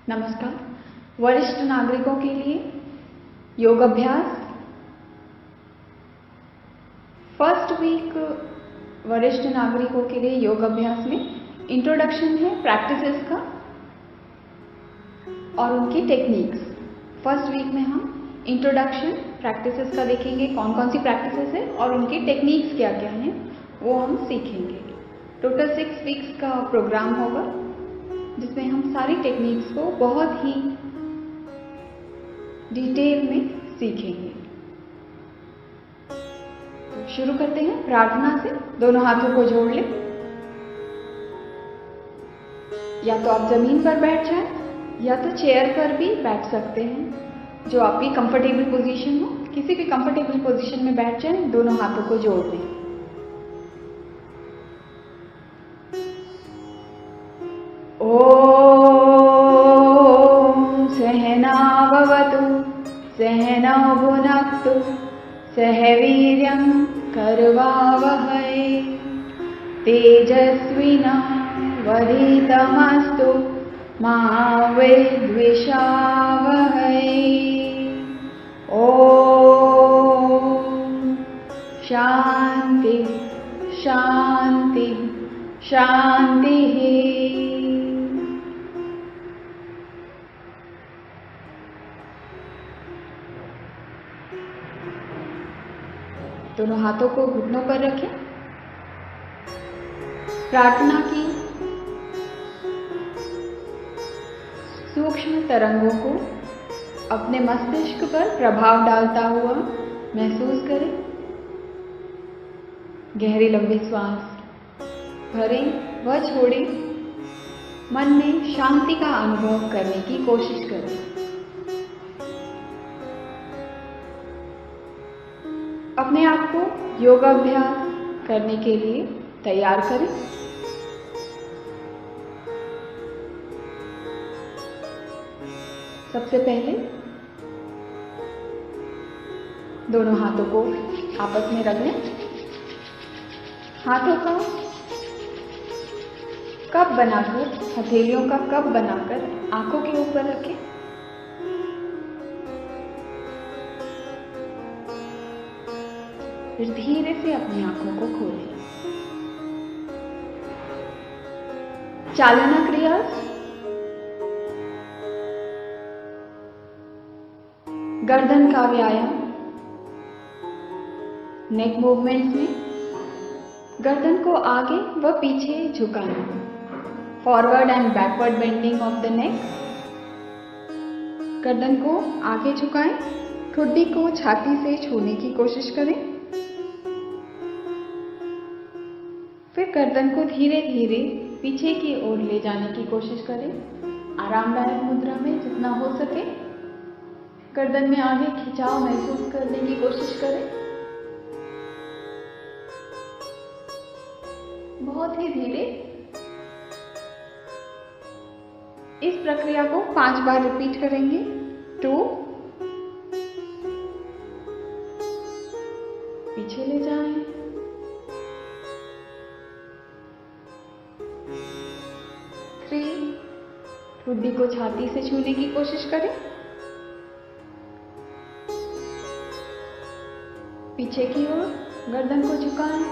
नमस्कार। वरिष्ठ नागरिकों के लिए योग अभ्यास। फर्स्ट वीक वरिष्ठ नागरिकों के लिए योग अभ्यास में इंट्रोडक्शन है प्रैक्टिसेस का और उनकी टेक्निक्स। फर्स्ट वीक में हम इंट्रोडक्शन प्रैक्टिसेस का देखेंगे, कौन कौन सी प्रैक्टिसेस है और उनकी टेक्निक्स क्या क्या हैं वो हम सीखेंगे। टोटल 6 वीक्स का प्रोग्राम होगा जिसमें हम सारी टेक्निक्स को बहुत ही डिटेल में सीखेंगे। तो शुरू करते हैं प्रार्थना से। दोनों हाथों को जोड़ लें, या तो आप जमीन पर बैठ जाएं या तो चेयर पर भी बैठ सकते हैं, जो आपकी कंफर्टेबल पोजीशन हो। किसी भी कंफर्टेबल पोजीशन में बैठ जाएं, दोनों हाथों को जोड़ लें। सहनाववतु सहनौ भुनक्तु सह वीर्यं करवावहै तेजस्विनावधीतमस्तु मा विद्विषावहै। ॐ शान्ति शान्ति शान्तिः। दोनों हाथों को घुटनों पर रखें। प्रार्थना की सूक्ष्म तरंगों को अपने मस्तिष्क पर प्रभाव डालता हुआ महसूस करें। गहरी लंबी श्वास भरें व छोड़ें। मन में शांति का अनुभव करने की कोशिश करें। अपने आप को योगाभ्यास करने के लिए तैयार करें। सबसे पहले दोनों हाथों को आपस में रख लें। हाथों का कप बनाकर, हथेलियों का कप बनाकर आंखों के ऊपर रखें। फिर धीरे से अपनी आंखों को खोलें। चालना क्रिया, गर्दन का व्यायाम। नेक मूवमेंट्स में गर्दन को आगे व पीछे झुकाना, forward and backward bending of the neck. गर्दन को आगे झुकाएं, ठुड्डी को छाती से छूने की कोशिश करें। फिर गर्दन को धीरे धीरे पीछे की ओर ले जाने की कोशिश करें। आरामदायक मुद्रा में जितना हो सके गर्दन में आगे खिंचाव महसूस करने की कोशिश करें। बहुत ही धीरे। इस प्रक्रिया को 5 बार रिपीट करेंगे। 2, पीछे ले जाएं, 3, ठुड्डी को छाती से छूने की कोशिश करें। पीछे की ओर गर्दन को झुकाएं।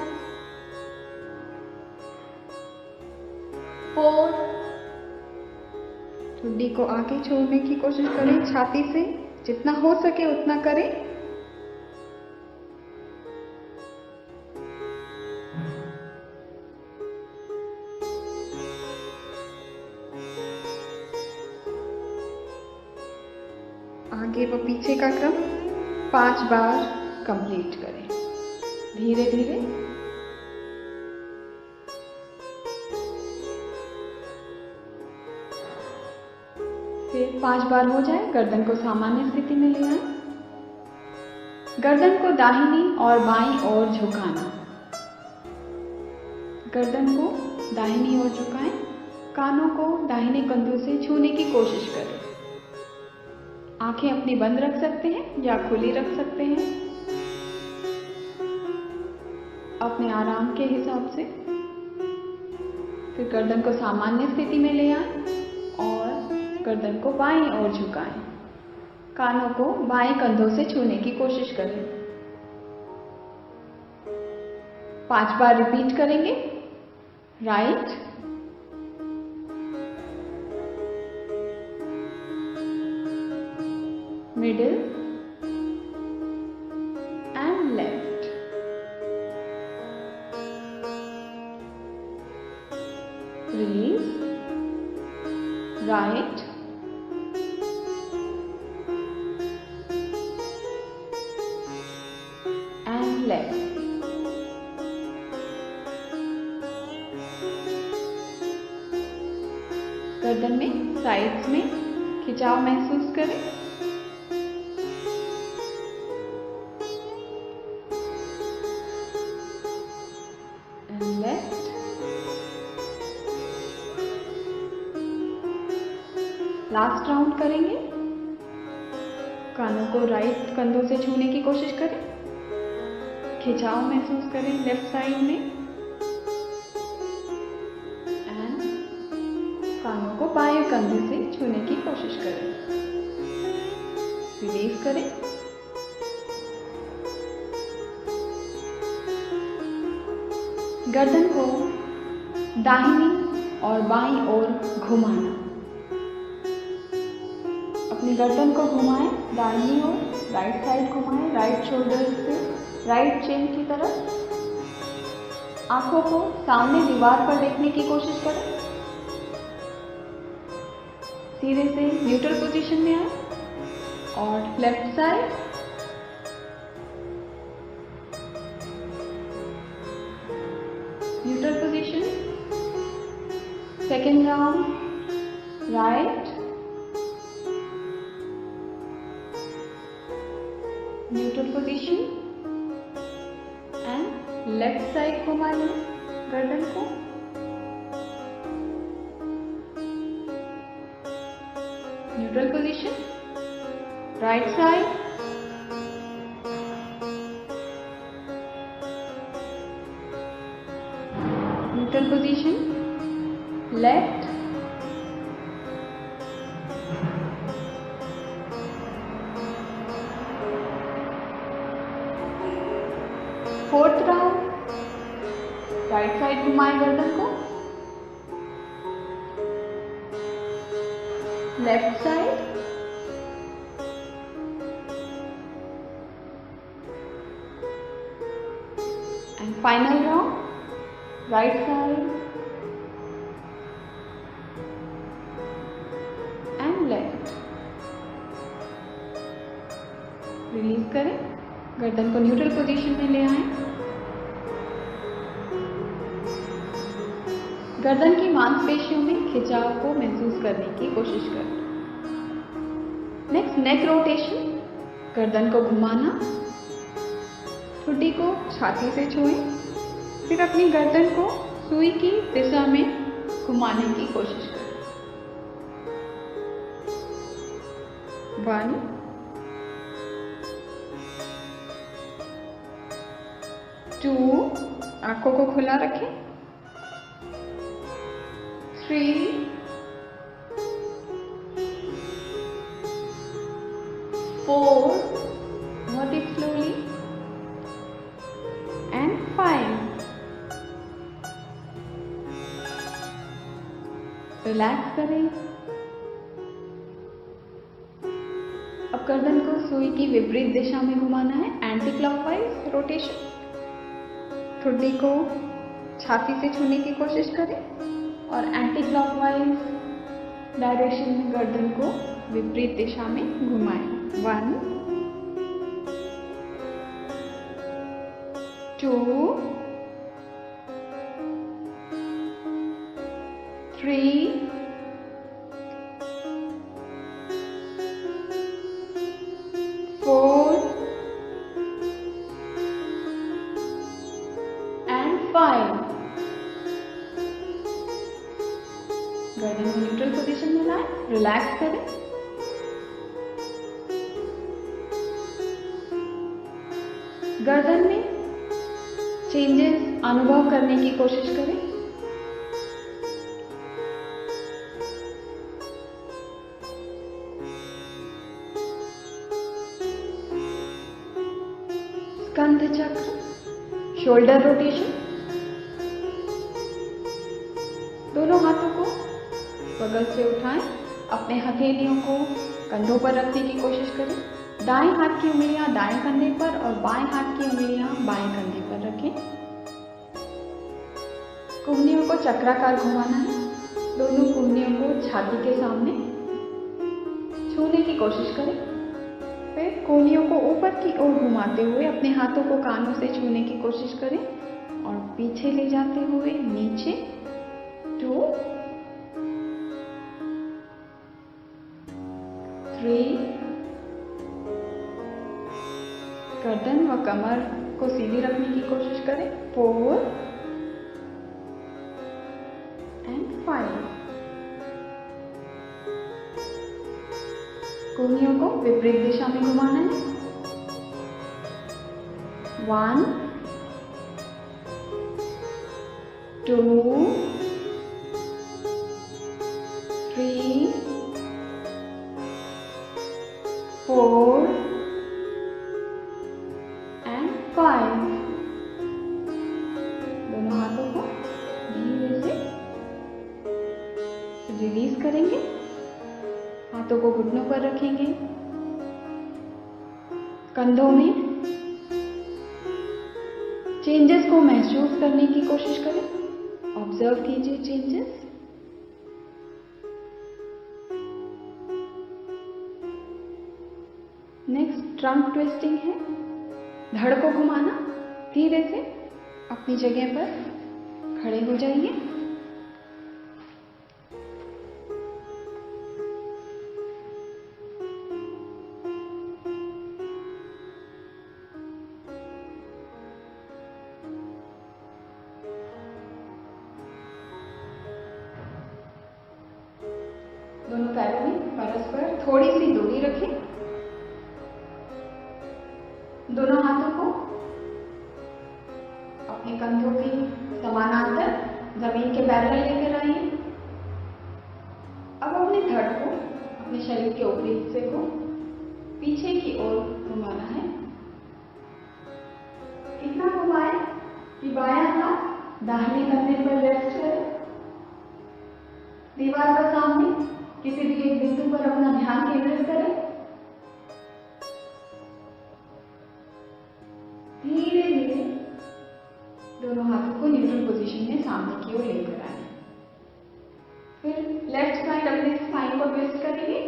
4, ठुड्डी को आगे छोड़ने की कोशिश करें, छाती से जितना हो सके उतना करें। 5 आगे व पीछे का क्रम 5 बार कंप्लीट करें धीरे धीरे। फिर 5 बार हो जाए, गर्दन को सामान्य स्थिति में ले आए। गर्दन को दाहिनी और बाईं ओर झुकाना। गर्दन को दाहिनी ओर झुकाएं। कानों को दाहिने कंधों से छूने की कोशिश करें। आंखें अपनी बंद रख सकते हैं या खुली रख सकते हैं अपने आराम के हिसाब से। फिर गर्दन को सामान्य स्थिति में ले आए और गर्दन को बाईं ओर झुकाएं। कानों को बाएं कंधों से छूने की कोशिश करें। 5 बार रिपीट करेंगे। Right, middle and left. Release, right and left. गर्दन में साइड्स में खिंचाव महसूस करें। एंड लेफ्ट, लास्ट राउंड करेंगे। कानों को राइट कंधों से छूने की कोशिश करें। खिंचाव महसूस करें लेफ्ट साइड में। कानों को बाएं कंधे से छूने की कोशिश करें। रिलीज करें। गर्दन को दाहिनी और बाईं ओर घुमाना। अपनी गर्दन को घुमाएं दाहिनी ओर, राइट साइड घुमाएं, राइट शोल्डर से राइट चेन की तरफ। आंखों को सामने दीवार पर देखने की कोशिश करें। धीरे से न्यूट्रल पोजीशन में आए और left side, neutral position. Second round, right, neutral position and left side घुमा लें गर्दन को। Neutral position, right side, neutral position, left, fourth round, right side घुमाएं गर्दन को, left side, and final round, right side and left. Release करें। गर्दन को न्यूट्रल पोजीशन में ले आएं। गर्दन की मांसपेशियों में खिंचाव को महसूस करने की कोशिश करें। Next, neck rotation. गर्दन को घुमाना, ठुड्डी को छाती से छुएं, फिर अपनी गर्दन को सुई की दिशा में घुमाने की कोशिश करें। 1, 2, आंखों को खुला रखें। 3, 4, बहुत ही स्लोली, एंड 5। रिलैक्स करें। अब गर्दन को सुई की विपरीत दिशा में घुमाना है, एंटी क्लॉकवाइज रोटेशन। ठुड्डी को छाती से छूने की कोशिश करें और एंटी क्लॉकवाइज डायरेक्शन में गर्दन को विपरीत दिशा में घुमाएं। 1, 2, 3, 4 and 5। गर्दन को न्यूट्रल पोजीशन में लाएं, रिलैक्स करें। गर्दन में चेंजेस अनुभव करने की कोशिश करें। स्कंध चक्र, शोल्डर रोटेशन। दोनों हाथों को बगल से उठाएं, अपने हथेलियों को कंधों पर रखने की कोशिश करें। दाएं हाथ की उंगलियां दाएं कंधे पर और बाएं हाथ की उंगलियां बाएं कंधे पर रखें। कुहनियों को चक्राकार घुमाना है। दोनों कुहनियों को छाती के सामने छूने की कोशिश करें। फिर कुहनियों को ऊपर की ओर घुमाते हुए अपने हाथों को कानों से छूने की कोशिश करें और पीछे ले जाते हुए नीचे 2, 3, गर्दन व कमर को सीधी रखने की कोशिश करें। 4 and 5। कुहनियों को विपरीत दिशा में घुमाना है। 1, 2, 3, 4 and 5। दोनों हाथों को धीरे से रिलीज करेंगे। हाथों को घुटनों पर रखेंगे। कंधों में चेंजेस को महसूस करने की कोशिश करें। ऑब्जर्व कीजिए चेंजेस। नेक्स्ट ट्रंक ट्विस्टिंग है। धड़ को घुमाना। धीरे से अपनी जगह पर खड़े हो जाइए। दोनों पैरों में परस्पर थोड़ी सी दूरी रखें। दोनों हाथों को अपने कंधों के समानांतर जमीन के पैरेलल लेकर आइए। अब अपने धड़ को अपने शरीर के ऊपरी हिस्से को पीछे की ओर घुमाना है। इतना घुमाएं कि बायां हाथ दाहिने कंधे पर रेस्ट करे। दीवार पर सामने किसी भी एक बिंदु पर अपना ध्यान केंद्रित करें। धीरे धीरे दोनों हाथों को न्यूट्रल पोजीशन में सामने की ओर लेकर आए। फिर लेफ्ट साइड अपने स्पाइन को ट्विस्ट करेंगे।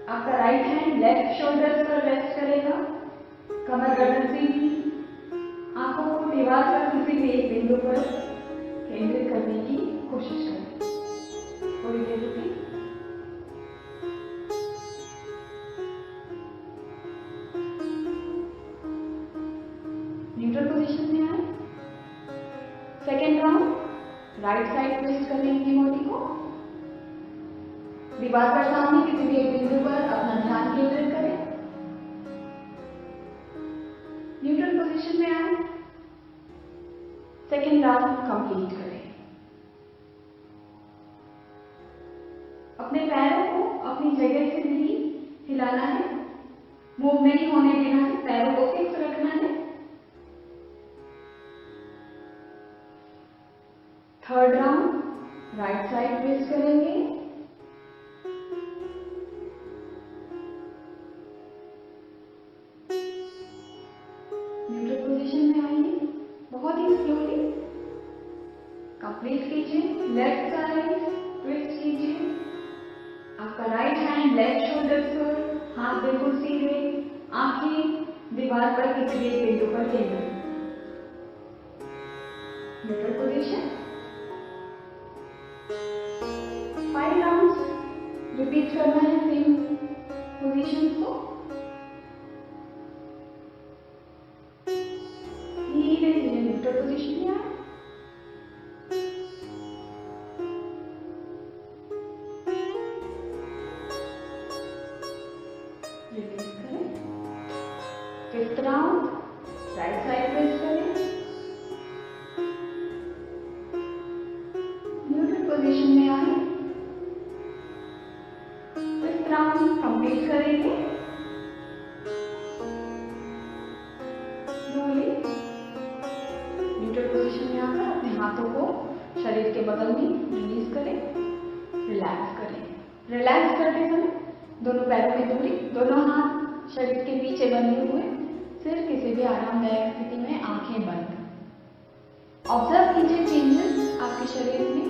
आपका राइट हैंड लेफ्ट शोल्डर पर रेस्ट करेगा। कमर गर्दन सीधी। आंखों को दीवार पर किसी भी एक बिंदु पर केंद्रित करने की कोशिश करें। थोड़ी देर रुकें। न्यूट्रल पोजीशन में आए। Second round right side twist करेंगे बॉडी को। दीवार पर सामने किसी भी एक बिंदु पर अपना ध्यान केंद्रित करें। न्यूट्रल पोजीशन में आए। सेकेंड राउंड कंप्लीट करें। अपने पैरों को अपनी जगह से नहीं हिलाना है, मूव नहीं होने देना है, पैरों को फिक्स रखना है। Third round right side twist करेंगे। न्यूट्रल पोजीशन में आइए। बहुत ही स्लोली कंप्लीट कीजिए। लेफ्ट साइड ट्विस्ट कीजिए। आपका राइट हैंड लेफ्ट शोल्डर पर, हाथ बिल्कुल सीधे, आंखें दीवार पर किसी भी एक बिंदु पर केंद्रित। Neutral position. 5 राउंड्स रिपीट करना है सेम पोजीशन को। धीरे धीरे न्यूट्रल पोजीशन में आए। रिलीज करें। Fifth round right side twist करें। न्यूट्रल पोजीशन में आए। फिफ्थ राउंड कंप्लीट करेंगे। बगल में रिलीज करें, रिलैक्स करें। रिलैक्स करते समय दोनों पैरों में दूरी, दोनों हाथ शरीर के पीछे बंधे हुए, सिर किसी भी आरामदायक स्थिति में, आंखें बंद। ऑब्जर्व कीजिए चेंजेस आपके शरीर में,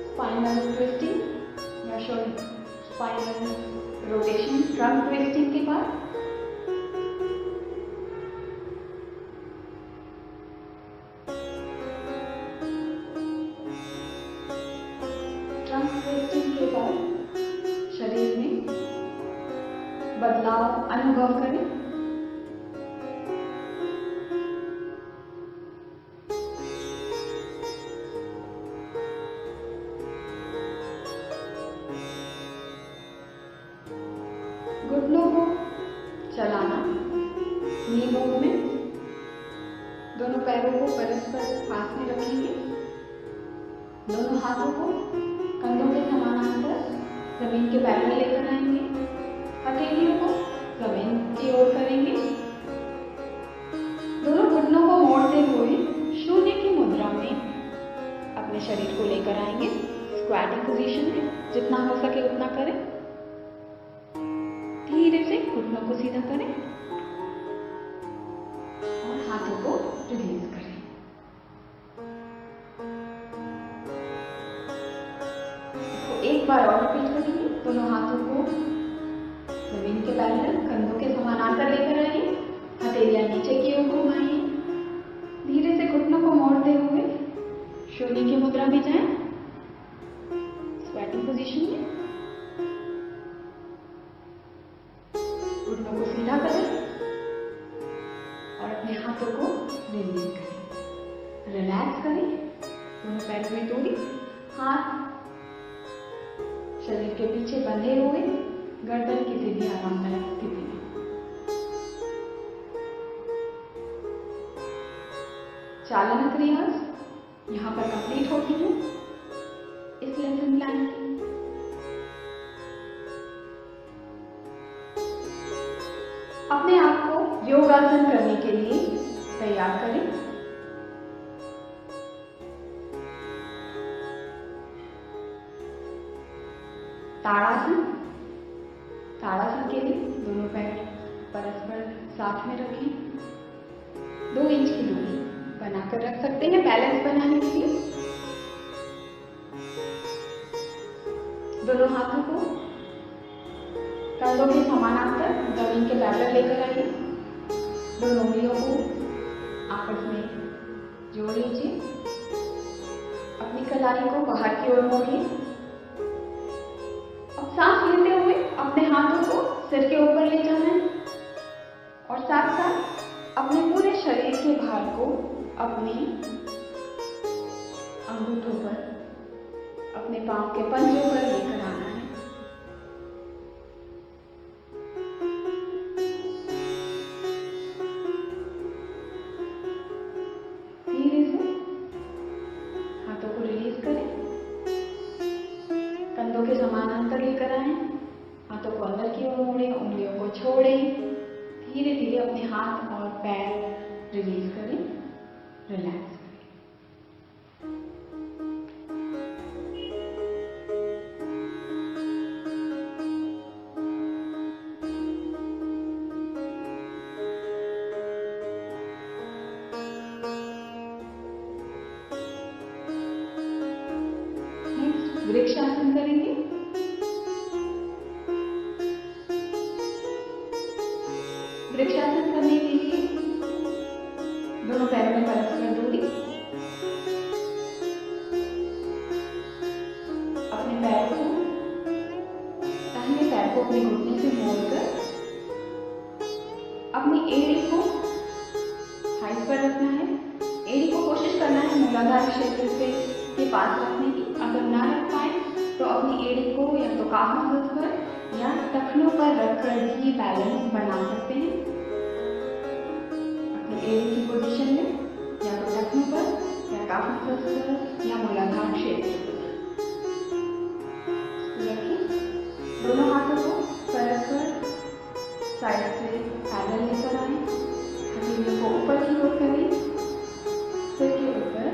स्पाइनल ट्विस्टिंग या स्पाइनल रोटेशन, ट्रंक ट्विस्टिंग के बाद शरीर में बदलाव अनुभव करें। घुटनों को चलाना, नी मूवमेंट, दोनों पैरों को परस्पर पास में रखेंगे, दोनों हाथों को कंधों के समानांतर जमीन के पैरेलल लेकर आएंगे, हथेलियों को जमीन की ओर करेंगे, दोनों घुटनों को मोड़ते हुए शून्य की मुद्रा में अपने शरीर को लेकर आएंगे। स्क्वाटिंग पोजीशन में जितना हो सके उतना करें। धीरे से घुटनों को सीधा करें और हाथों को रिलीज करें। एक बार और रिपीट करेंगे। दोनों हाथों को जमीन के पैरेलल, कंधों के समानांतर लेकर आइए, हथेलियां नीचे की ओर घुमाइए, धीरे से घुटनों को मोड़ते हुए शून्य की मुद्रा में जाएं, स्क्वैटिंग पोजीशन में। घुटनों को सीधा करें और अपने हाथों को रिलीज करें। रिलैक्स करें, दोनों पैरों में दूरी, हाथ शरीर के पीछे बंधे हुए, गर्दन किसी भी आरामदायक स्थिति में। चालन क्रियास यहाँ पर कंप्लीट होती है इस लेसन प्लान की। अपने आप को योगासन करने के लिए तैयार करें। ताड़ासन। ताड़ासन के लिए दोनों पैर परस्पर साथ में रखें। 2 इंच की दूरी बनाकर रख सकते हैं बैलेंस बनाने के लिए। दोनों हाथों को कंधों के समानांतर जमीन के पैरेलल लेकर आइए। दोनों उंगलियों को आपस में जोड़ लीजिए। अपनी कलाई को बाहर की ओर मोड़िए। सांस लेते हुए अपने हाथों को सिर के ऊपर ले जाना है और साथ साथ अपने पूरे शरीर के भार को अपने अंगूठों पर, अपने पांव के पंजों पर लेकर आना है। धीरे से हाथों को रिलीज करें, कंधों के समानांतर लेकर आए, हाथों को अंदर की ओर मोड़ें, उंगलियों को छोड़ें। धीरे धीरे अपने हाथ और पैर रिलीज करें, रिलैक्स करें। नेक्स्ट वृक्षासन करेंगे। वृक्षासन करने के लिए दोनों पैरों में परस्पर दूरी, अपने पैर को, दाहिने पैर को अपने घुटने से मोड़कर अपनी एड़ी को थाइस पर रखना है। एड़ी को कोशिश करना है मूलाधार क्षेत्र से के पास रखने की। अगर ना रख पाए तो अपनी एड़ी को या तो काफ मसल्स पर या टखनों पर रखकर भी बैलेंस बना सकते हैं। अपनी एड़ी की पोजीशन में या तो टखनों पर या काफ मसल्स पर या मूलाधार क्षेत्र पर रखें। दोनों हाथों को परस्पर साइड से पैरेलल लेकर आए। हथेलियों को ऊपर की ओर करें, सिर के ऊपर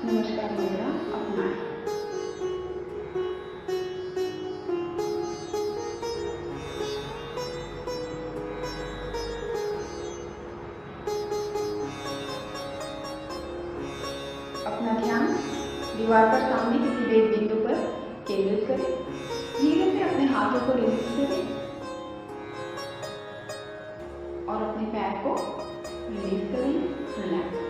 नमस्कार मुद्रा दीवार पर सामने किसी भी एक बिंदु पर केंद्रित करें। धीरे से अपने हाथों को रिलीज करें और अपने पैर को रिलीज करें, रिलैक्स करें।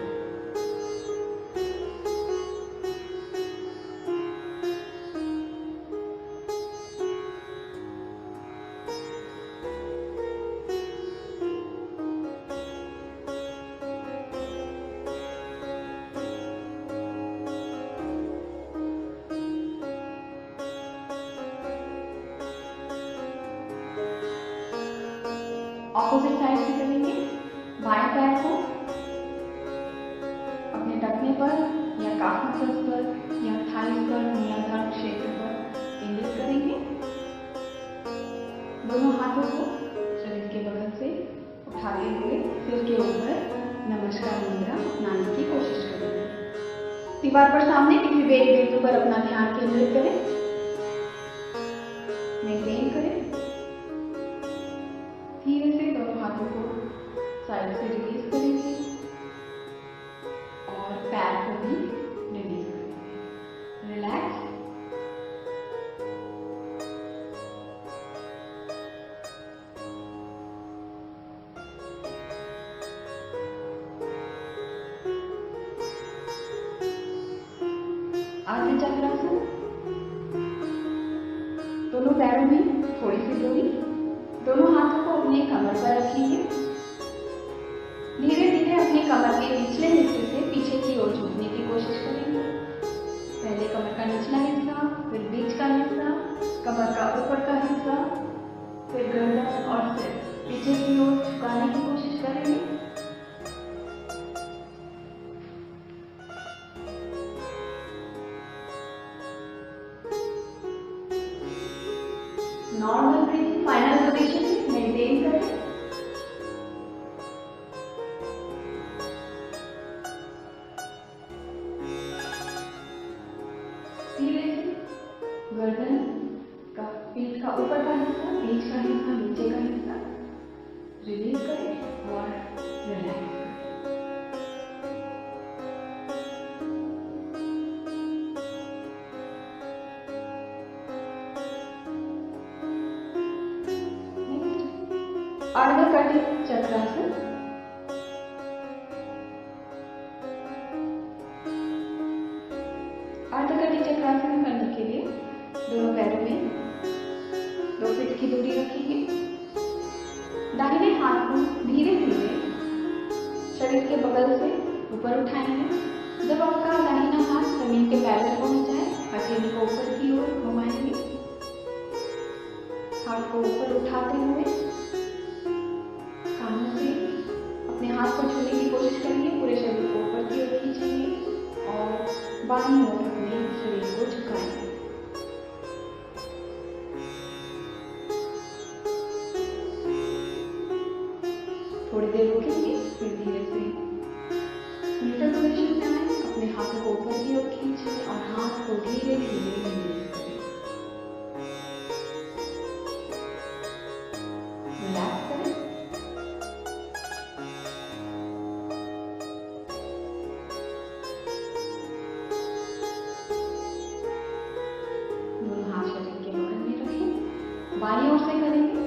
ऑपोजिट साइड से करेंगे। बाएं पैर को अपने टखने पर या काफ मसल्स पर या थाइस पर, मूलाधार क्षेत्र पर केंद्रित करेंगे। दोनों हाथों को शरीर के बगल से उठाते हुए सिर के ऊपर नमस्कार मुद्रा अपनाने की कोशिश करेंगे। दीवार पर सामने किसी भी एक बिंदु पर अपना ध्यान केंद्रित करें, मेंटेन करें। धीरे से दोनों हाथों को साइड से रिलीज करेंगे और पैर को भी रिलीज करेंगे। रिलैक्स। आर्ध चक्रासन। दोनों पैरों में थोड़ी सी दूरी, दोनों हाथों को अपने कमर पर रखेंगे। धीरे धीरे अपने कमर के निचले हिस्से से पीछे की ओर झुकने की कोशिश करेंगे। पहले कमर का निचला हिस्सा, फिर बीच का हिस्सा, कमर का ऊपर का हिस्सा, फिर गर्दन और सिर पीछे की ओर झुकाने की कोशिश करेंगे। Normal breathing final position maintain करें। धीरे से गर्दन का, पीठ का ऊपर का हिस्सा, बीच का हिस्सा, नीचे का हिस्सा रिलीज करें और रिलैक्स करें। अर्धकटित चक्रासन। अर्धकटित चक्रासन करने के लिए दोनों पैरों में 2 फीट की दूरी रखेंगे। दाहिने हाथ को धीरे धीरे शरीर के बगल से ऊपर उठाएंगे। जब आपका दाहिना हाथ जमीन के पैरेलल पहुंच जाए, हथेली को ऊपर की ओर घुमाएंगे। हाथ को ऊपर उठाते हुए अपने हाथ को छूने की कोशिश करेंगे। पूरे शरीर को ऊपर की ओर खींचेंगे और बाईं ओर अपने शरीर को झुकाएंगे। थोड़ी देर रुकेंगे, फिर धीरे से न्यूट्रल पोजीशन में आए। अपने हाथों को ऊपर की ओर खींचें और हाथ को धीरे धीरे रिलीज करें। रिलैक्स करें। बाईं ओर से करेंगे।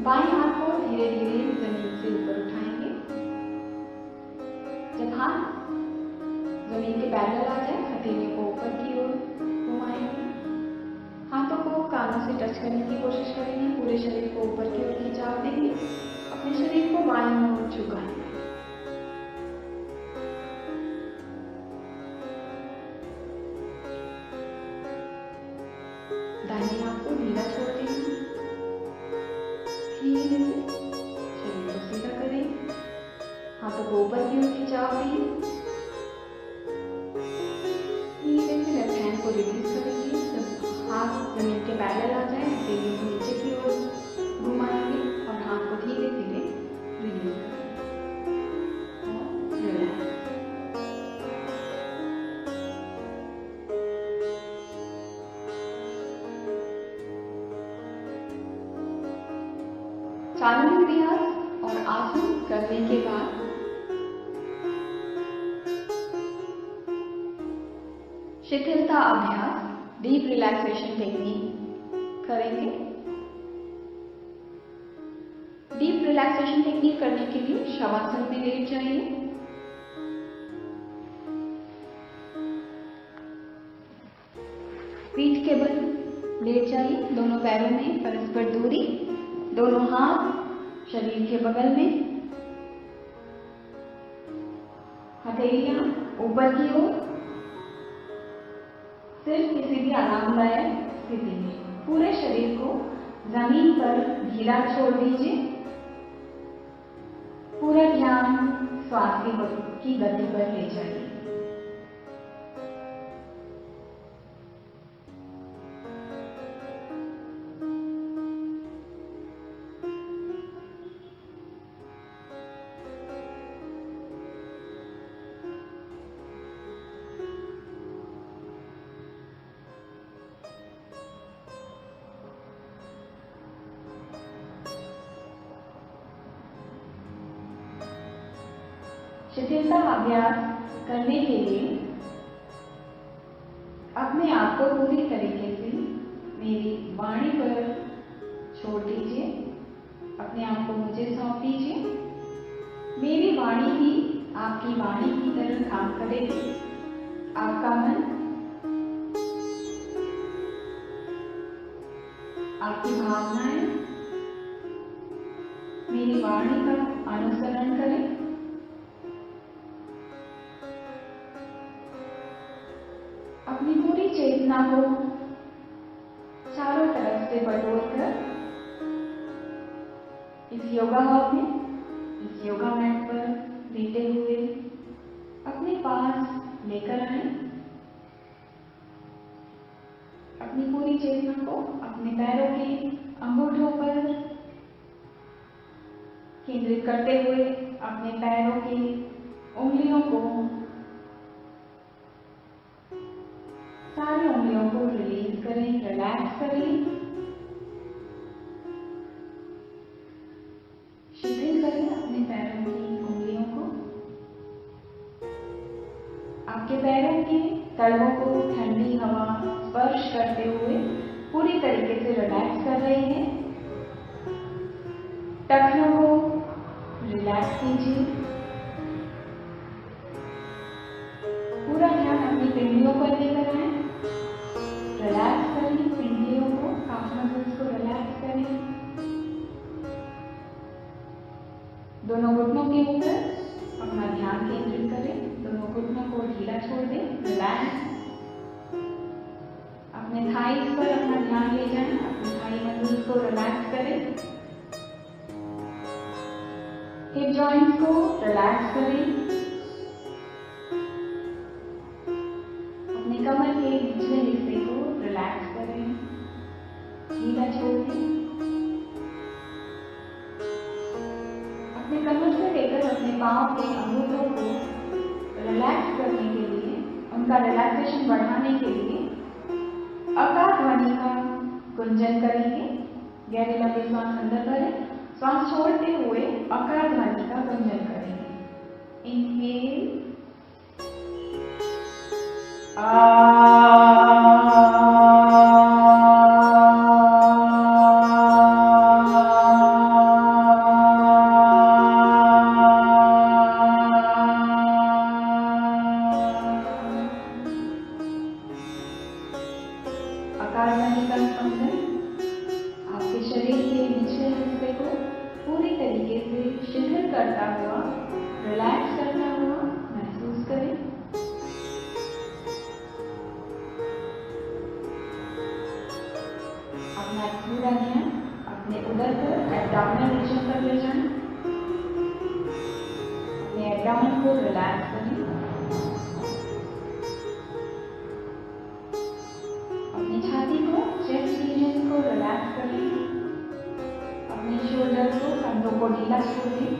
बाएं हाथ को धीरे धीरे जमीन से ऊपर उठाएंगे। जब हाथ जमीन के पैरेलल आ जाए, हथेली को ऊपर की ओर घुमाएंगे। हाथों को कानों से टच करने की कोशिश करेंगे। पूरे शरीर को ऊपर की ओर खिंचाव देंगे। अपने शरीर को बाईं ओर झुकाएंगे। दाहिने हाथ को ढीला छोड़ देंगे। धीरे से शरीर को सीधा करें। हाथों को ऊपर की ओर खिंचाव दें। धीरे से लेफ्ट हैंड को रिलीज करेंगे। जब हाथ जमीन के पैरेलल आ जाए, हथेली को नीचे की ओर घुमाएंगे और हाथ को धीरे धीरे रिलीज करेंगे और रिलैक्स। चालू अभ्यास और आसन करने के बाद शिथिलता अभ्यास, डीप रिलैक्सेशन टेक्निक करेंगे। डीप रिलैक्सेशन टेक्निक करने के लिए शवासन में लेट जाइए। पीठ के बल लेट जाइए, दोनों पैरों में परस्पर दूरी, दोनों हाथ शरीर के बगल में, हथेलियां ऊपर की ओर, सिर किसी भी आरामदायक स्थिति में। पूरे शरीर को जमीन पर ढीला छोड़ दीजिए। पूरा ध्यान श्वास की गति पर ले जाइए। शिथिलता अभ्यास करने के लिए अपने आप को पूरी तरीके से मेरी वाणी पर छोड़ दीजिए। अपने आप को मुझे सौंप दीजिए। मेरी वाणी ही आपकी वाणी की तरह काम करेगी। आपका मन आपकी भावनाएं मेरी वाणी का अनुसरण करें। अपनी पूरी चेतना को चारों तरफ से बटोरकर इस योगा हॉल में, इस योगा मैट पर लेटे हुए अपने पास लेकर आए। अपनी पूरी चेतना को अपने पैरों के अंगूठों पर केंद्रित करते हुए अपने पैरों की उंगलियों को, सारी उंगलियों को रिलीज करें, रिलैक्स करें, शिथिल करें अपने पैरों की उंगलियों को। आपके पैरों के तलवों को ठंडी हवा स्पर्श करते हुए पूरी तरीके से रिलैक्स कर रहे हैं। टखनों को रिलैक्स कीजिए। पूरा ध्यान अपनी पिंडियों पर लेकर आए। रिलैक्स करें पिंडियों को, काफ मसल्स को रिलैक्स करें। दोनों घुटनों के ऊपर अपना ध्यान केंद्रित करें। दोनों घुटनों को ढीला छोड़ दें, रिलैक्स। अपने थाइस पर अपना ध्यान ले जाएं। अपने थाई मसल्स को रिलैक्स करें। हिप जॉइंट्स को रिलैक्स करें। अपने कमर के निचले हिस्से को रिलैक्स करें, ढीला छोड़ दें। अपने कमर से लेकर अपने पांव के अंगूठों को रिलैक्स करने के लिए, उनका रिलैक्सेशन बढ़ाने के लिए अकार ध्वनि का गुंजन करेंगे। गहरे लंबे श्वास अंदर भरें, श्वास छोड़ते हुए अकार ध्वनि का गुंजन करेंगे। इनहेल, अकार ध्वनि का स्पंदन आपके शरीर के निचले हिस्से को पूरी तरीके से शिथिल करता हुआ, रिलैक्स करता हुआ महसूस करें। अपना पूरा ध्यान अपने उदर पर, एब्डोमिनल रीजन पर ले जाएं। अपने एब्डोमेन को रिलैक्स करें। अपनी छाती को, चेस्ट रीजन को रिलैक्स करें। अपने शोल्डर को, कंधों को ढीला छोड़ दें।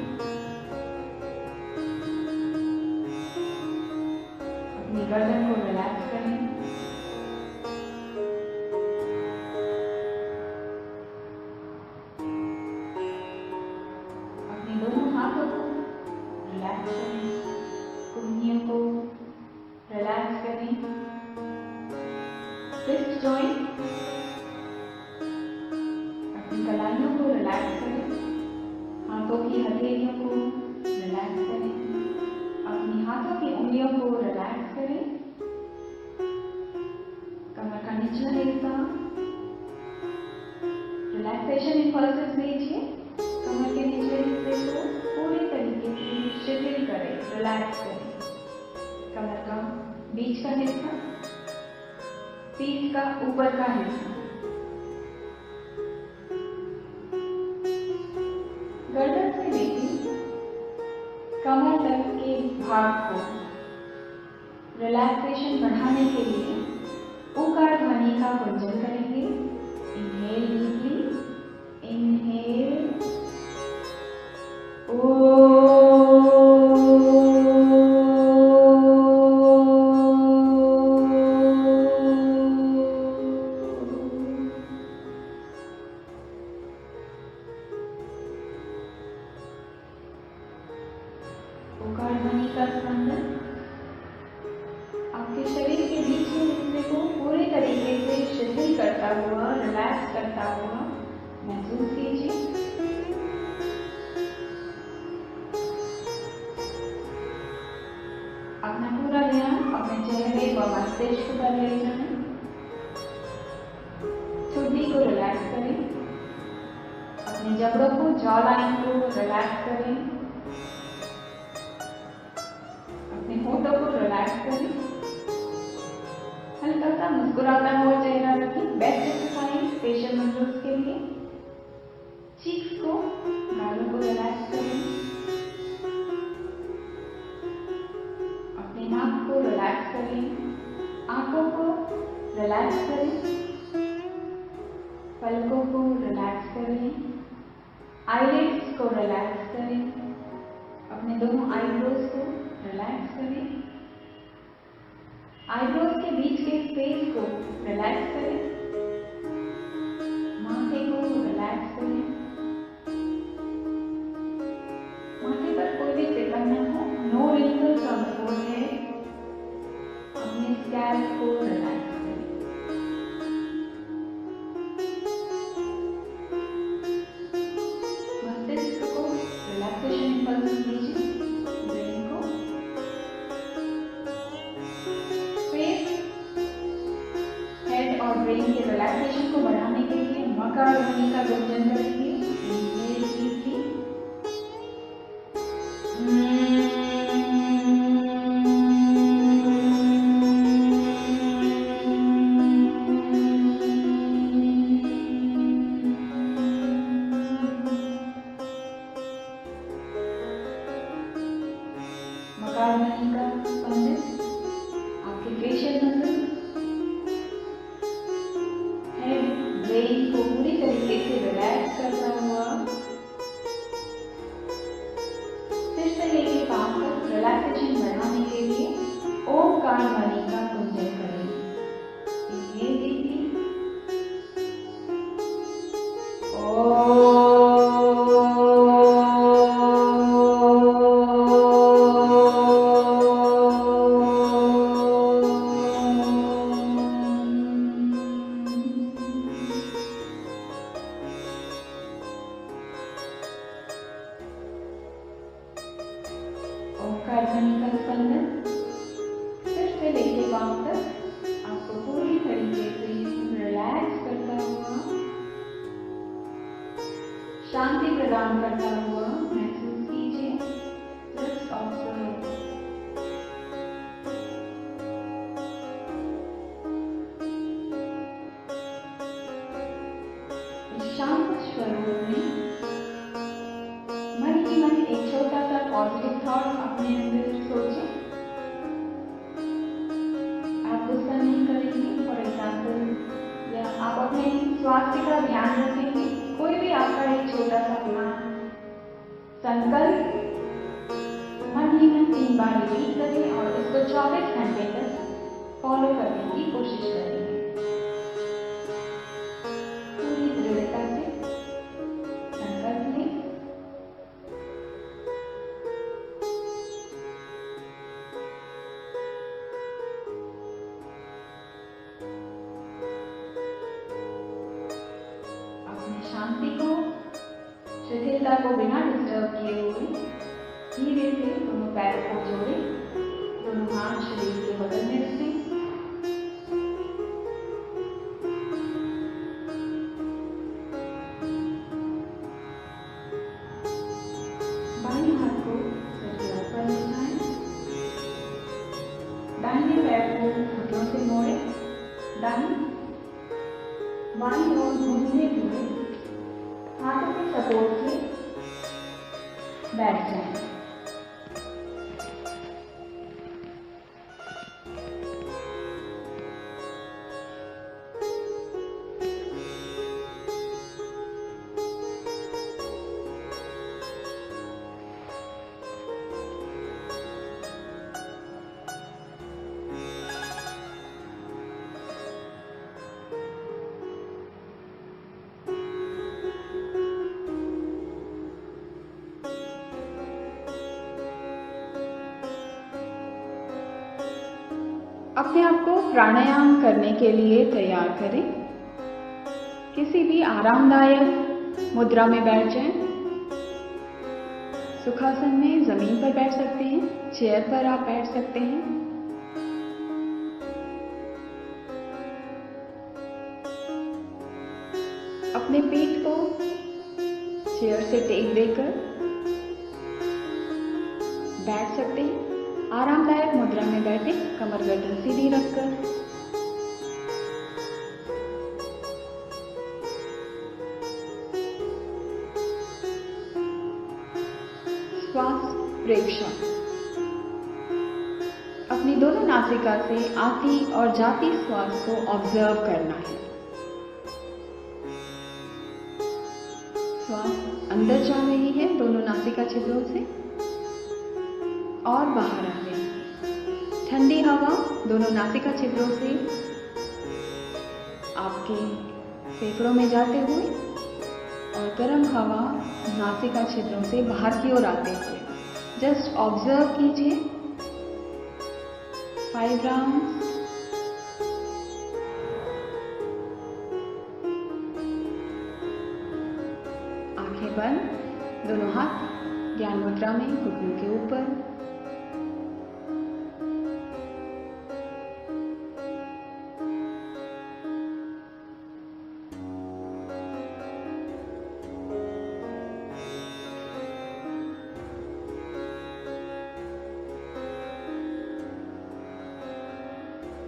अपनी गर्दन को रिलैक्स करें। अपने दोनों हाथों को रिलैक्स करें। कुल्हियों को रिलैक्स करें। रिलैक्सेशन इंपल्सेस भेजिए। कमर के निचले हिस्से को पूरी तरीके से शिथिल करें, रिलैक्स करें। कमर का बीच का हिस्सा, पीठ का ऊपर का हिस्सा, गर्दन से लेकर कमर तक के भाग को रिलैक्सेशन बढ़ाने के लिए उकार ध्वनि का गुंजन करेंगे। इनहेल डीपली, इनहेल उकार ध्वनि का स्पंदन आपके शरीर के बीच के हिस्से को पूरे तरीके से शिथिल करता हुआ, रिलैक्स करता हुआ महसूस कीजिए। अपना पूरा ध्यान अपने चेहरे व मस्तिष्क पर ले जाएं। ठुड्डी को रिलैक्स करें, अपने जबड़ों को, जॉ लाइन को रिलैक्स करें, अपने होठों को रिलैक्स करें। हल्का सा मुस्कुराता हुआ चेहरा रखें। बेस्ट एक्सरसाइज फेशियल मसल्स के लिए। चीक्स को, गालों को रिलैक्स करें, अपने नाक को रिलैक्स करें, आंखों को रिलैक्स करें, पलकों को रिलैक्स करें, आईलिड्स को रिलैक्स करें, अपने दोनों आईब्रोज को रिलैक्स करें, आईब्रोज के बीच के स्पेस को रिलैक्स करें, माथे को रिलैक्स करें, माथे पर कोई भी फिक्र न हो, no wrinkles on the forehead. अपने स्कैल्प को रिलैक्स करें। मस्तिष्क को रिलैक्सेशन इंपल्स दीजिए। ब्रेन को हेड और ब्रेन के रिलैक्सेशन को बढ़ाने के लिए मकार ध्वनि का गुंजन करेंगे। इनहेल डीपली, मकार ध्वनि का स्पंदन आपके फेशियल मसल्स, ब्रेन को पूरी तरीके से रिलैक्स करता हुआ सिर से लेकर पांव तक रिलैक्सेशन बढ़ाने के लिए ओमकार ध्वनि का गुंजन करें। इनहेल डीपली, ओमकार ध्वनि का स्पंदन सिर से लेके पांव तक आपको पूरी तरीके से रिलैक्स करता हुआ, शांति प्रदान करता हुआ महसूस कीजिए। Just observe. इस शांत स्वरूप में मन ही मन एक छोटा सा पॉजिटिव थॉट अपने अंदर सोचें। आप गुस्सा नहीं करेंगे फॉर एग्जाम्पल, या आप अपने स्वास्थ्य का ध्यान रखेंगे। कोई भी आपका एक छोटा सा प्लान, संकल्प मन ही मन 3 बार रिपीट करें और उसको 24 घंटे तक फॉलो करने की कोशिश करेंगे। पूरी दृढ़ता से संकल्प लें। शांति को, शिथिलता को बिना डिस्टर्ब किए हुए धीरे से दोनों पैरों को जोड़ें, दोनों हाथ शरीर के बगल में रखें। पैर को घुटनों से मोड़े, दाहिनी बाईं ओर घूमते हुए हाथों के सपोर्ट से बैठ जाएं। अपने आप को प्राणायाम करने के लिए तैयार करें। किसी भी आरामदायक मुद्रा में बैठ जाएं। सुखासन में जमीन पर बैठ सकते हैं, चेयर पर आप बैठ सकते हैं। अपने पीठ को चेयर से टेक देकर बैठ सकते हैं। आरामदायक मुद्रा में बैठे, कमर गर्दन सीधी रखकर। श्वास प्रेक्षण। अपनी दोनों नासिका से आती और जाती श्वास को ऑब्जर्व करना है। श्वास अंदर जा रही है दोनों नासिका छिद्रों से और बाहर आ रही है। ठंडी हवा दोनों नासिका छिद्रों से आपके फेफड़ों में जाते हुए और गर्म हवा नासिका छिद्रों से बाहर की ओर आते हुए। जस्ट ऑब्जर्व कीजिए 5 राउंड्स। आंखें बंद, दोनों हाथ ज्ञान मुद्रा में घुटनों के ऊपर।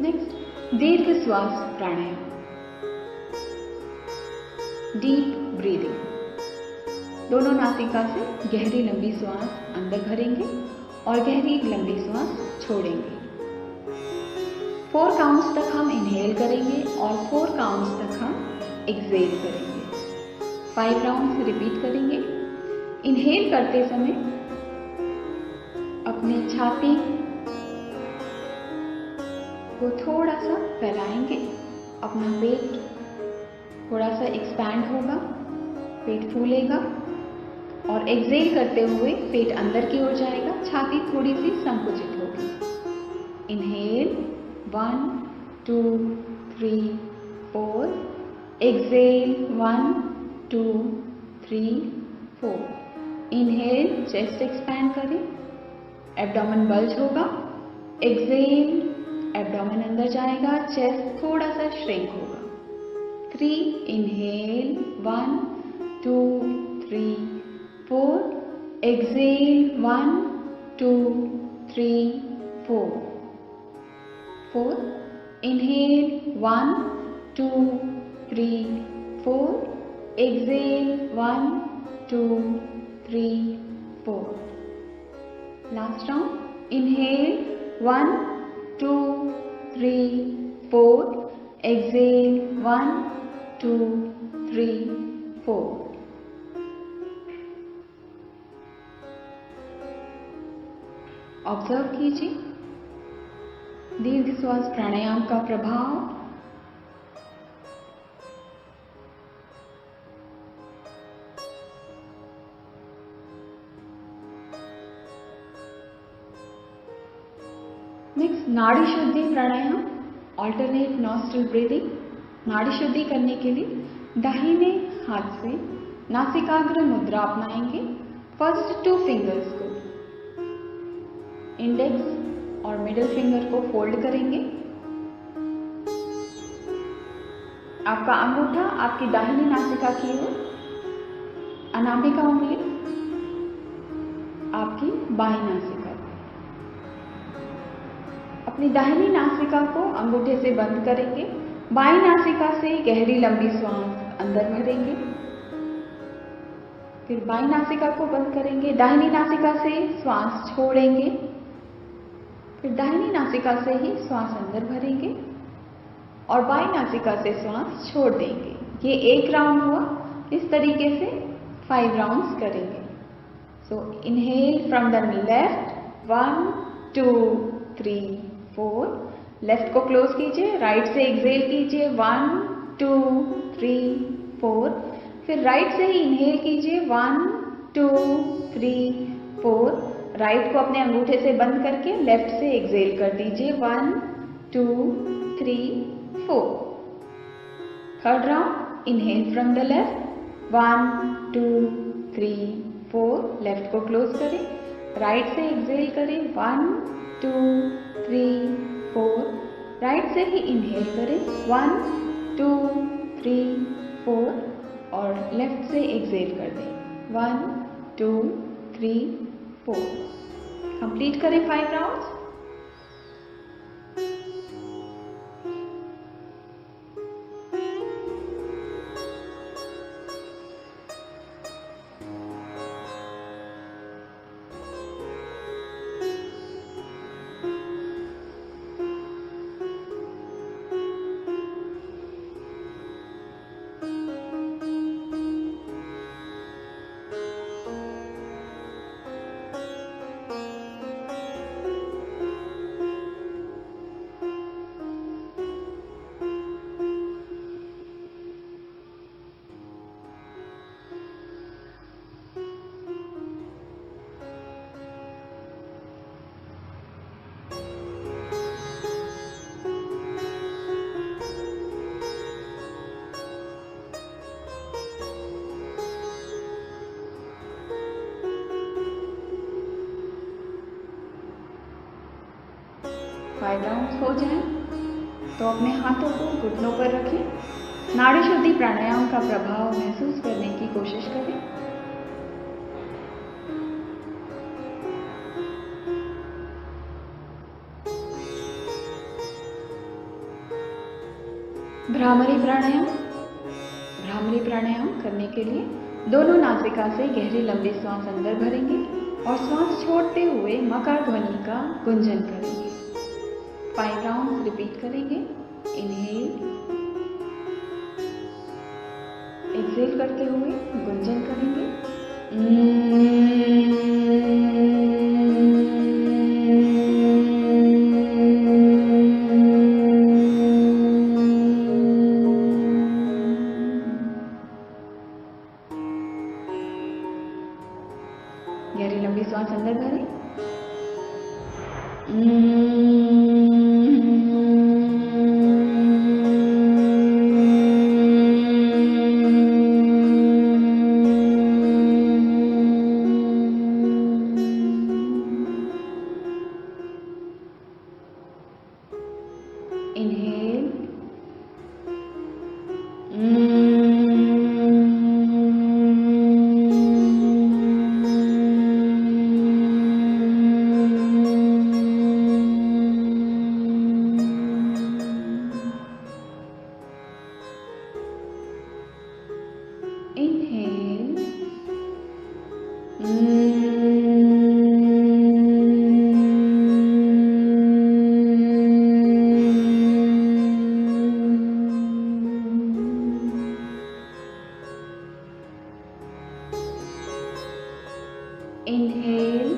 नेक्स्ट, दीर्घ श्वास प्राणायाम, डीप ब्रीदिंग। दोनों नासिका से गहरी लंबी श्वास अंदर भरेंगे और गहरी लंबी श्वास छोड़ेंगे। 4 काउंट्स तक हम इनहेल करेंगे और 4 काउंट्स तक हम एक्सहेल करेंगे। 5 राउंड्स रिपीट करेंगे। इनहेल करते समय अपनी छाती को थोड़ा सा फैलाएंगे। अपना पेट थोड़ा सा एक्सपैंड होगा, पेट फूलेगा और एक्सहेल करते हुए पेट अंदर की ओर जाएगा, छाती थोड़ी सी संकुचित होगी। Inhale 1 2 3 4, exhale 1 2 3 4। Inhale chest expand करें, एब्डोमेन बल्ज होगा। एक्सहेल एब्डोमेन अंदर जाएगा, चेस्ट थोड़ा सा श्रिंक होगा। 3, inhale 1 2 3 4, exhale 1 2 3 4। 4, inhale 1 2 3 4, exhale 1 2 3 4। Last round, inhale 1 2 3 4, exhale 1 2 3 4। Observe कीजिए दीर्घ श्वास प्राणायाम का प्रभाव। नेक्स्ट, नाड़ी शुद्धि प्राणायाम, ऑल्टरनेट नॉस्ट्रल ब्रीदिंग। नाड़ी शुद्धि करने के लिए दाहिने हाथ से नासिकाग्र मुद्रा अपनाएंगे। फर्स्ट 2 फिंगर्स को, इंडेक्स और मिडिल फिंगर को फोल्ड करेंगे। आपका अंगूठा आपकी दाहिनी नासिका की ओर, अनामिका उंगली आपकी बाईं नासिका। अपनी दाहिनी नासिका को अंगूठे से बंद करेंगे, बाईं नासिका से गहरी लंबी श्वास अंदर भरेंगे, फिर बाईं नासिका को बंद करेंगे, दाहिनी नासिका से श्वास छोड़ेंगे, फिर दाहिनी नासिका से ही श्वास अंदर भरेंगे और बाईं नासिका से श्वास छोड़ देंगे। ये एक राउंड हुआ। इस तरीके से 5 राउंड्स करेंगे। So inhale from the left 1 2 3 4, left को क्लोज कीजिए, राइट से एक्सेल कीजिए 1 2 3 4, फिर राइट से ही इनहेल कीजिए 1 2 3 4, राइट को अपने अंगूठे से बंद करके लेफ्ट से एक्सेल कर दीजिए 1 2 3 4। Third round inhale from the left 1 2 3 4, left को क्लोज करें, राइट से एक्सेल करें 1 2 3 4, राइट से ही इनहेल करें 1 2 3 4 और लेफ्ट से एक्सेल कर दें 1 2 3 4। कंप्लीट करें 5 राउंड्स। फाइव राउंड्स हो जाएं तो अपने हाथों को घुटनों पर रखें। नाड़ी शुद्धि प्राणायाम का प्रभाव महसूस करने की कोशिश करें। भ्रामरी प्राणायाम। भ्रामरी प्राणायाम करने के लिए दोनों नासिका से गहरी लंबी श्वास अंदर भरेंगे और श्वास छोड़ते हुए मकार ध्वनि का गुंजन करेंगे। 5 राउंड रिपीट करेंगे। इनहेल, एक्सेल करते हुए गुंजन करेंगे। गहरी लंबी श्वास अंदर भरें। इनहेल, inhale,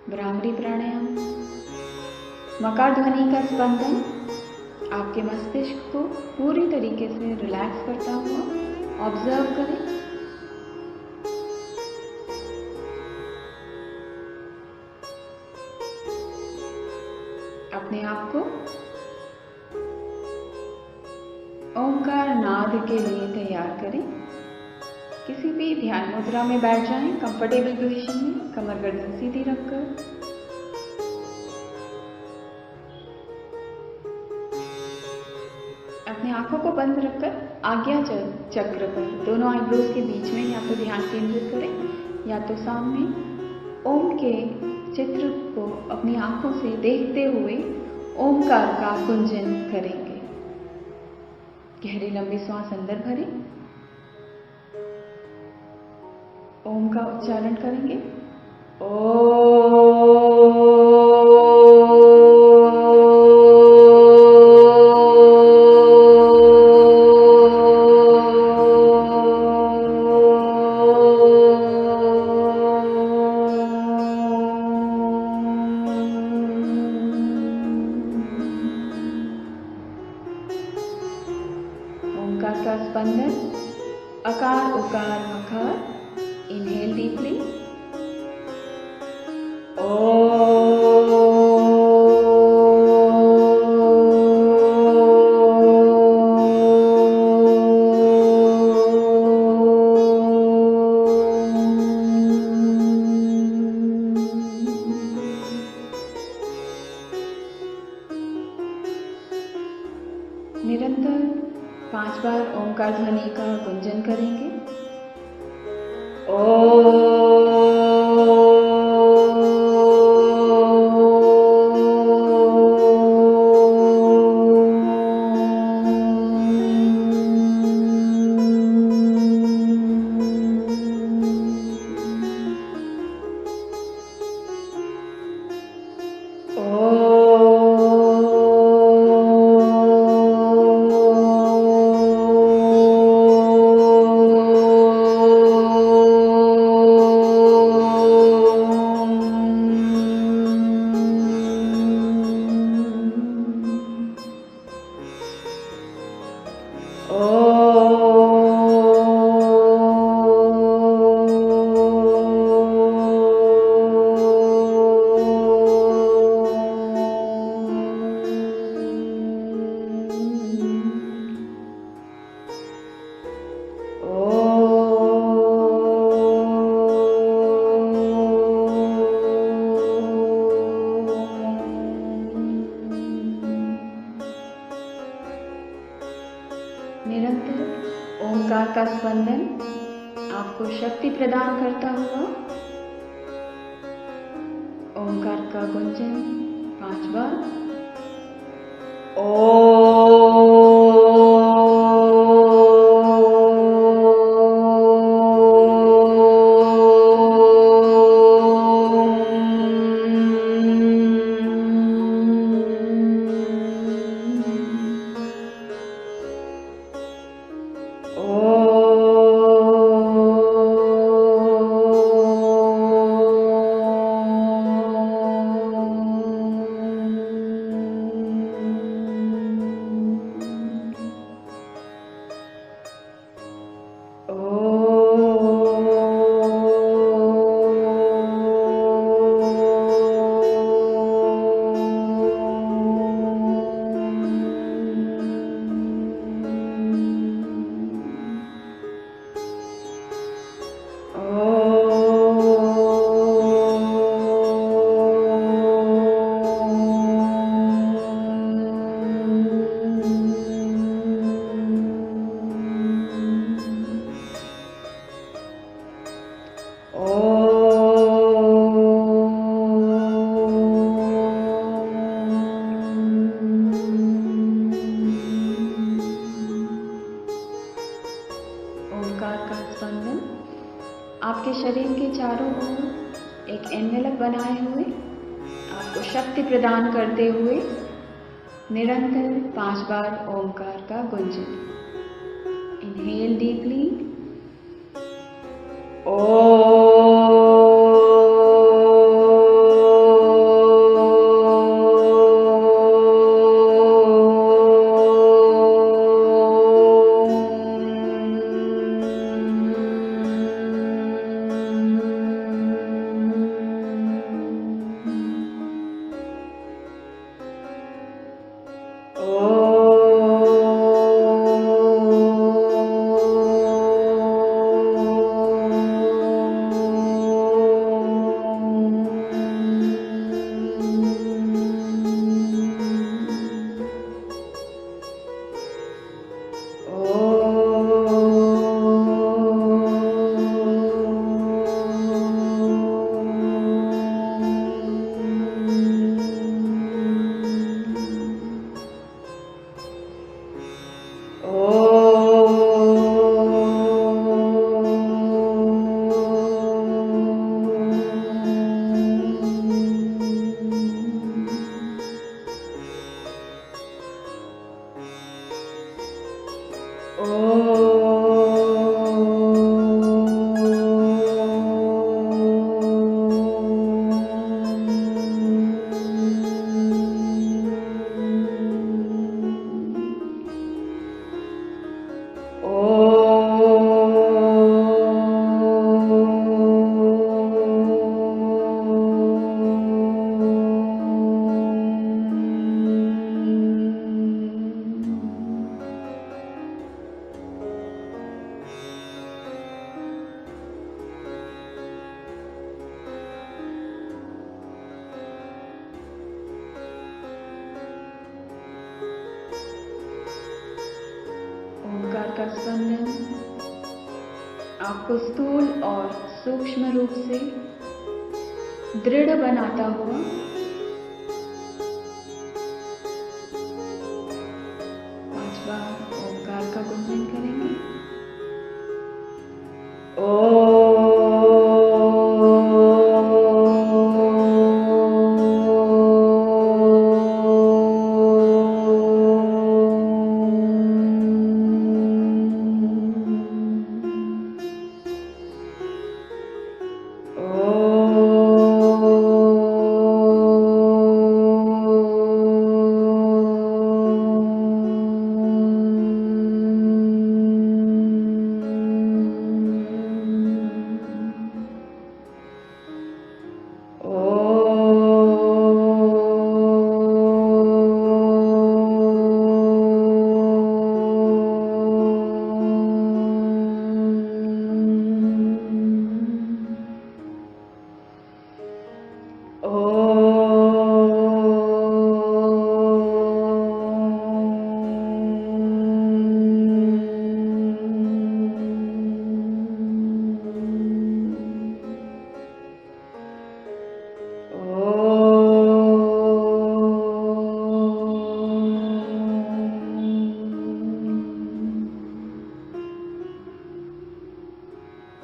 भ्रामरी प्राणायाम। मकार ध्वनि का स्पंदन आपके मस्तिष्क को पूरी तरीके से रिलैक्स करता हुआ ऑब्जर्व करें। अपने आप को ओंकार नाद के लिए तैयार करें। किसी भी ध्यान मुद्रा में बैठ जाएं, कंफर्टेबल पोजीशन में, कमर गर्दन सीधी रखकर। आंखों को बंद रखकर आज्ञा चक्र पर दोनों आईब्रोज के बीच में या तो ध्यान केंद्रित करें या तो सामने ओम के चित्र को अपनी आंखों से देखते हुए ओमकार का गुंजन करेंगे। गहरी लंबी सांस अंदर भरें, ओम का उच्चारण करेंगे। ओंकार का स्पंदन अकार उकार मकार। Inhale deeply. निरंतर 5 बार ओंकार ध्वनि का गुंजन करेंगे। निरंतर ओंकार का स्पंदन आपको शक्ति प्रदान करता हुआ ओंकार का गुंजन 5 बार। आपके शरीर के चारों ओर एक एनवेलप बनाए हुए आपको शक्ति प्रदान करते हुए निरंतर 5 बार ओमकार का गुंजन। Inhale deeply. ओंकार का स्पंदन आपको स्थूल और सूक्ष्म रूप से दृढ़ बनाता हुआ पांच बार ओंकार का गुंजन करेंगे।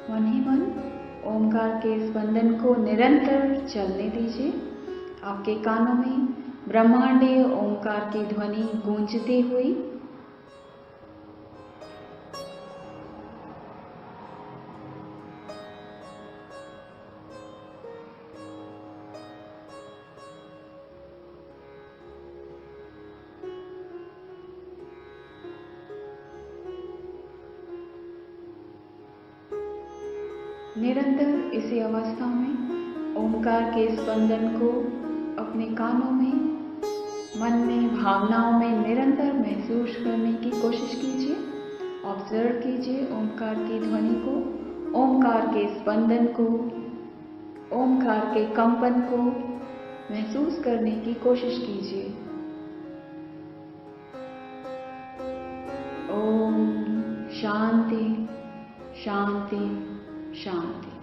मन ही मन ओंकार के स्पंदन को निरंतर चलने दीजिए। आपके कानों में ब्रह्मांडीय ओंकार की ध्वनि गूंजती हुई निरंतर इसी अवस्था में ओंकार के स्पंदन को अपने कानों में, मन में, भावनाओं में निरंतर महसूस करने की कोशिश कीजिए। ऑब्जर्व कीजिए ओंकार की ध्वनि को, ओंकार के स्पंदन को, ओंकार के कंपन को महसूस करने की कोशिश कीजिए। ओम शांति शांति शांति।